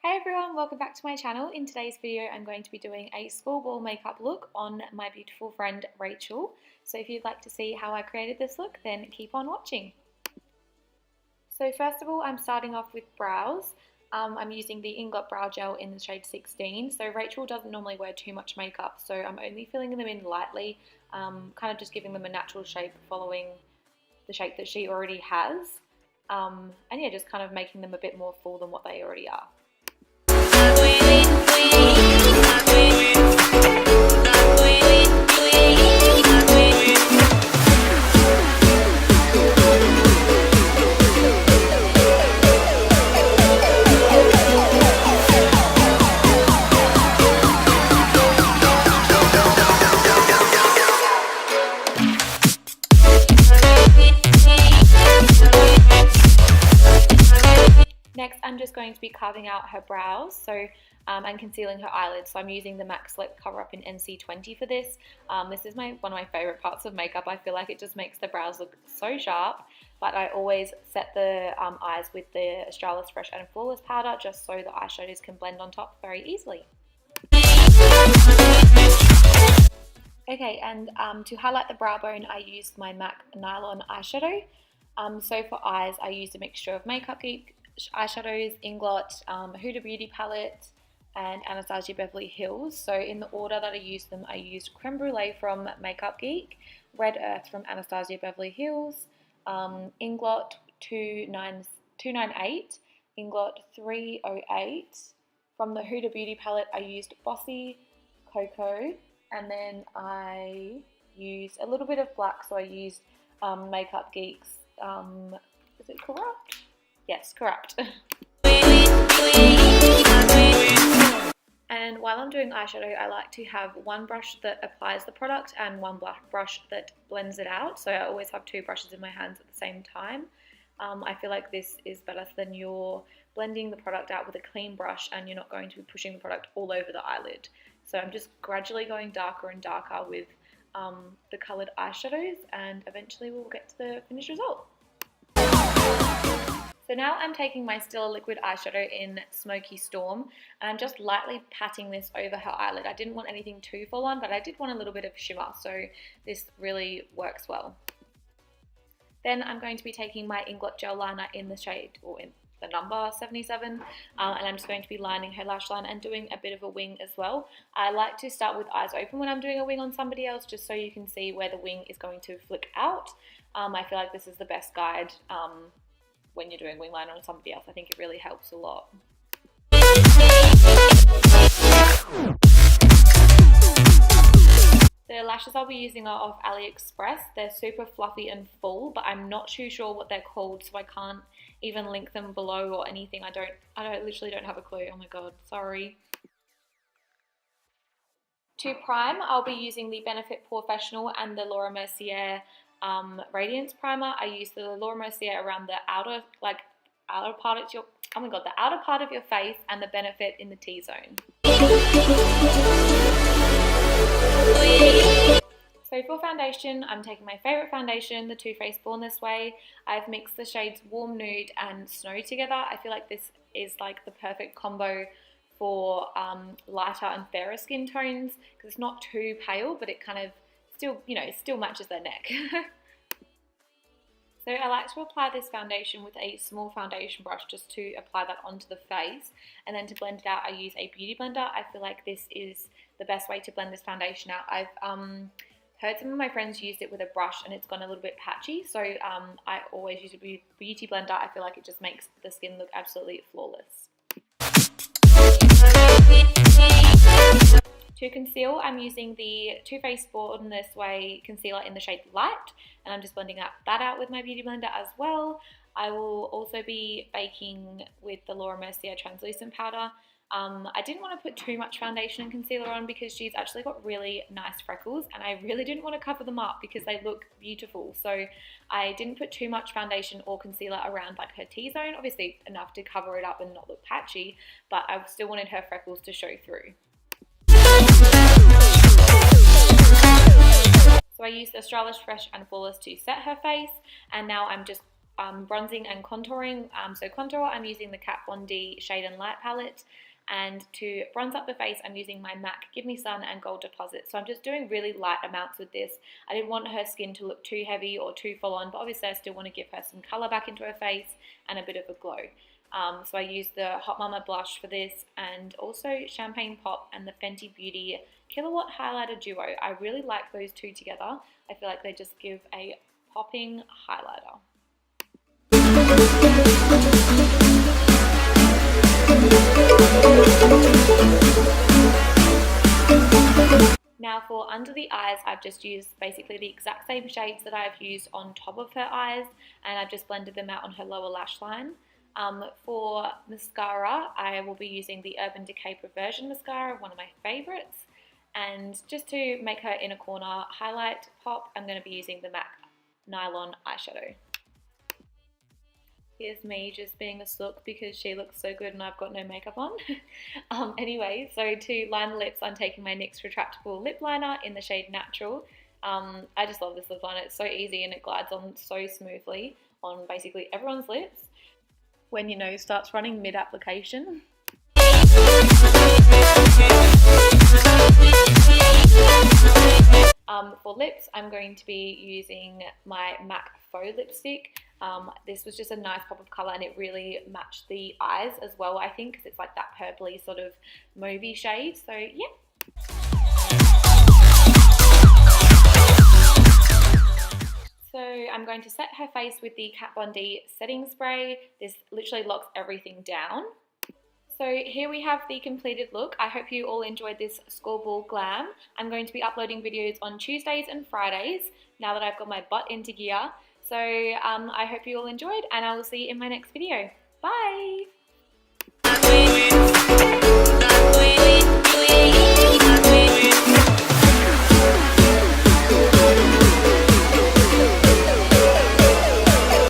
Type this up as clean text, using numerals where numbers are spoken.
Hey everyone, welcome back to my channel. In today's video I'm going to be doing a schoolball makeup look on my beautiful friend Rachel. So if you'd like to see how I created this look, then keep on watching. So first of all, I'm starting off with brows. I'm using the Inglot Brow Gel in the shade 16. So Rachel doesn't normally wear too much makeup, so I'm only filling them in lightly, kind of just giving them a natural shape following the shape that she already has. And yeah, just kind of making them a bit more full than what they already are. Next, I'm just going to be carving out her brows, and concealing her eyelids. So I'm using the MAC Select Cover Up in NC20 for this. This is one of my favorite parts of makeup. I feel like it just makes the brows look so sharp, but I always set the eyes with the Australis Fresh and Flawless powder just so the eyeshadows can blend on top very easily. Okay, and to highlight the brow bone, I used my MAC Nylon eyeshadow. So for eyes, I used a mixture of Makeup Geek eyeshadows, Inglot, Huda Beauty palette, and Anastasia Beverly Hills. So in the order that I used them, I used Creme Brulee from Makeup Geek, Red Earth from Anastasia Beverly Hills, Inglot 298, Inglot 308. From the Huda Beauty palette, I used Bossy Cocoa, and then I used a little bit of black, so I used Makeup Geek's, is it Corrupt? Yes, Corrupt. And while I'm doing eyeshadow, I like to have one brush that applies the product and one brush that blends it out. So I always have two brushes in my hands at the same time. I feel like this is better than you're blending the product out with a clean brush and you're not going to be pushing the product all over the eyelid. So I'm just gradually going darker and darker with the coloured eyeshadows, and eventually we'll get to the finished result. So now I'm taking my Stila liquid eyeshadow in Smokey Storm, and I'm just lightly patting this over her eyelid. I didn't want anything too full on, but I did want a little bit of shimmer, so this really works well. Then I'm going to be taking my Inglot Gel Liner in the shade, or in the number 77, and I'm just going to be lining her lash line and doing a bit of a wing as well. I like to start with eyes open when I'm doing a wing on somebody else, just so you can see where the wing is going to flick out. I feel like this is the best guide when you're doing wing liner on somebody else. I think it really helps a lot. The lashes I'll be using are off AliExpress. They're super fluffy and full, but I'm not too sure what they're called, so I can't even link them below or anything. I literally don't have a clue. Oh my god, sorry. To prime, I'll be using the Benefit Porefessional and the Laura Mercier Radiance primer. I use the Laura Mercier around the outer part of your, oh my god, the outer part of your face, and the Benefit in the T-zone. So for foundation, I'm taking my favourite foundation, the Too Faced Born This Way. I've mixed the shades Warm Nude and Snow together. I feel like this is like the perfect combo for lighter and fairer skin tones, because it's not too pale, but it kind of still, you know, it still matches their neck. So I like to apply this foundation with a small foundation brush just to apply that onto the face, and then to blend it out I use a beauty blender. I feel like this is the best way to blend this foundation out. I've heard some of my friends use it with a brush and it's gone a little bit patchy, so I always use a beauty blender. I feel like it just makes the skin look absolutely flawless. To conceal, I'm using the Too Faced Born This Way concealer in the shade Light, and I'm just blending that out with my beauty blender as well. I will also be baking with the Laura Mercier translucent powder. I didn't want to put too much foundation and concealer on because she's actually got really nice freckles, and I really didn't want to cover them up because they look beautiful. So I didn't put too much foundation or concealer around like her T-zone, obviously enough to cover it up and not look patchy, but I still wanted her freckles to show through. So I used the Australis Fresh and Flawless to set her face, and now I'm just bronzing and contouring. So contour, I'm using the Kat Von D Shade and Light palette. And to bronze up the face, I'm using my MAC Give Me Sun and Gold Deposit. So I'm just doing really light amounts with this. I didn't want her skin to look too heavy or too full on, but obviously I still want to give her some colour back into her face and a bit of a glow. So I used the Hot Mama blush for this, and also Champagne Pop and the Fenty Beauty Killawat Highlighter Duo. I really like those two together. I feel like they just give a popping highlighter. Now for under the eyes, I've just used basically the exact same shades that I've used on top of her eyes, and I've just blended them out on her lower lash line. For mascara, I will be using the Urban Decay Perversion mascara, one of my favourites. And just to make her inner corner highlight pop, I'm going to be using the MAC Nylon eyeshadow. Here's me just being a sook because she looks so good and I've got no makeup on. Anyway, so to line the lips, I'm taking my NYX Retractable Lip Liner in the shade Natural. I just love this lip liner. It's so easy and it glides on so smoothly on basically everyone's lips when your nose starts running mid-application. For lips, I'm going to be using my MAC Faux Lipstick. This was just a nice pop of colour and it really matched the eyes as well, I think, because it's like that purpley sort of mauvey shade. So yeah. So I'm going to set her face with the Kat Von D setting spray. This literally locks everything down. So here we have the completed look. I hope you all enjoyed this scoreball glam. I'm going to be uploading videos on Tuesdays and Fridays now that I've got my butt into gear. So I hope you all enjoyed and I will see you in my next video. Bye!